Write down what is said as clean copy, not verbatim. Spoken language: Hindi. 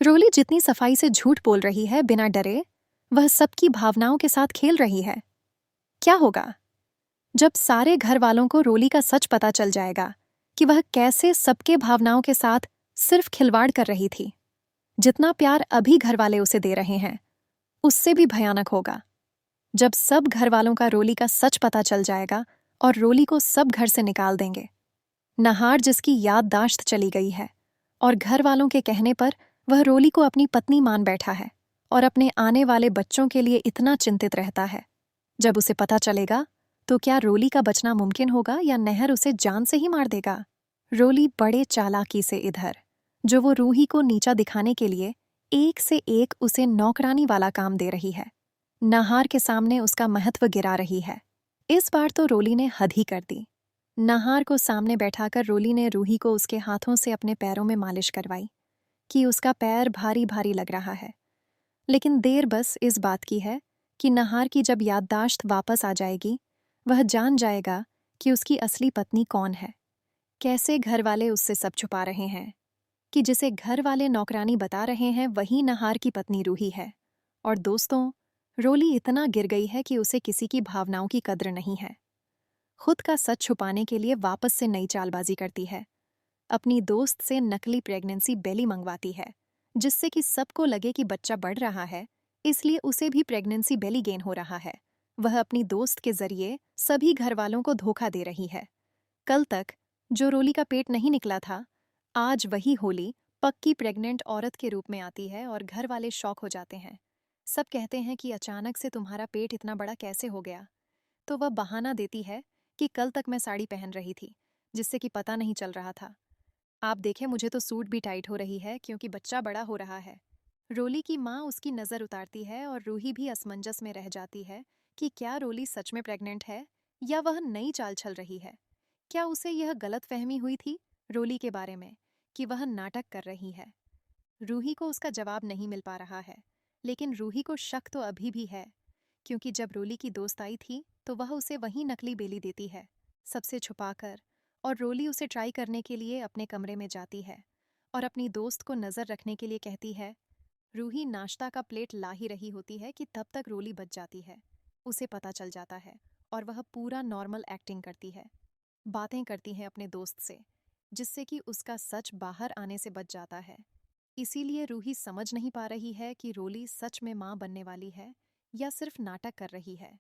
रोली जितनी सफाई से झूठ बोल रही है बिना डरे, वह सबकी भावनाओं के साथ खेल रही है। क्या होगा जब सारे घर वालों को रोली का सच पता चल जाएगा कि वह कैसे सबके भावनाओं के साथ सिर्फ खिलवाड़ कर रही थी। जितना प्यार अभी घर वाले उसे दे रहे हैं, उससे भी भयानक होगा जब सब घर वालों का रोली का सच पता चल जाएगा और रोली को सब घर से निकाल देंगे। नहार जिसकी याददाश्त चली गई है और घर वालों के कहने पर वह रोली को अपनी पत्नी मान बैठा है और अपने आने वाले बच्चों के लिए इतना चिंतित रहता है। जब उसे पता चलेगा तो क्या रोली का बचना मुमकिन होगा या नहर उसे जान से ही मार देगा। रोली बड़े चालाकी से इधर जो वो रूही को नीचा दिखाने के लिए एक से एक उसे नौकरानी वाला काम दे रही है, नहार के सामने उसका महत्व गिरा रही है। इस बार तो रोली ने हद ही कर दी। नहार को सामने बैठाकर रोली ने रूही को उसके हाथों से अपने पैरों में मालिश करवाई कि उसका पैर भारी भारी लग रहा है। लेकिन देर बस इस बात की है कि नहार की जब याददाश्त वापस आ जाएगी, वह जान जाएगा कि उसकी असली पत्नी कौन है। कैसे घर वाले उससे सब छुपा रहे हैं कि जिसे घर वाले नौकरानी बता रहे हैं वही नहार की पत्नी रूही है। और दोस्तों, रोली इतना गिर गई है कि उसे किसी की भावनाओं की कद्र नहीं है। खुद का सच छुपाने के लिए वापस से नई चालबाजी करती है। अपनी दोस्त से नकली प्रेगनेंसी बेली मंगवाती है, जिससे कि सबको लगे कि बच्चा बढ़ रहा है, इसलिए उसे भी प्रेगनेंसी बेली गेन हो रहा है। वह अपनी दोस्त के जरिए सभी घर वालों को धोखा दे रही है। कल तक जो रोली का पेट नहीं निकला था, आज वही होली पक्की प्रेग्नेंट औरत के रूप में आती है और घर वाले शॉक हो जाते हैं। सब कहते हैं कि अचानक से तुम्हारा पेट इतना बड़ा कैसे हो गया। तो वह बहाना देती है कि कल तक मैं साड़ी पहन रही थी, जिससे कि पता नहीं चल रहा था। आप देखें, मुझे तो सूट भी टाइट हो रही है क्योंकि बच्चा बड़ा हो रहा है। रोली की माँ उसकी नज़र उतारती है और रूही भी असमंजस में रह जाती है कि क्या रोली सच में प्रेग्नेंट है या वह नई चाल चल रही है। क्या उसे यह गलतफहमी हुई थी रोली के बारे में कि वह नाटक कर रही है। रूही को उसका जवाब नहीं मिल पा रहा है, लेकिन रूही को शक तो अभी भी है, क्योंकि जब रोली की दोस्त आई थी तो वह उसे वही नकली बेली देती है, सबसे छुपाकर। और रोली उसे ट्राई करने के लिए अपने कमरे में जाती है और अपनी दोस्त को नज़र रखने के लिए कहती है। रूही नाश्ता का प्लेट ला ही रही होती है कि तब तक रोली बच जाती है। उसे पता चल जाता है और वह पूरा नॉर्मल एक्टिंग करती है, बातें करती है अपने दोस्त से, जिससे कि उसका सच बाहर आने से बच जाता है। इसीलिए रूही समझ नहीं पा रही है कि रोली सच में माँ बनने वाली है या सिर्फ नाटक कर रही है।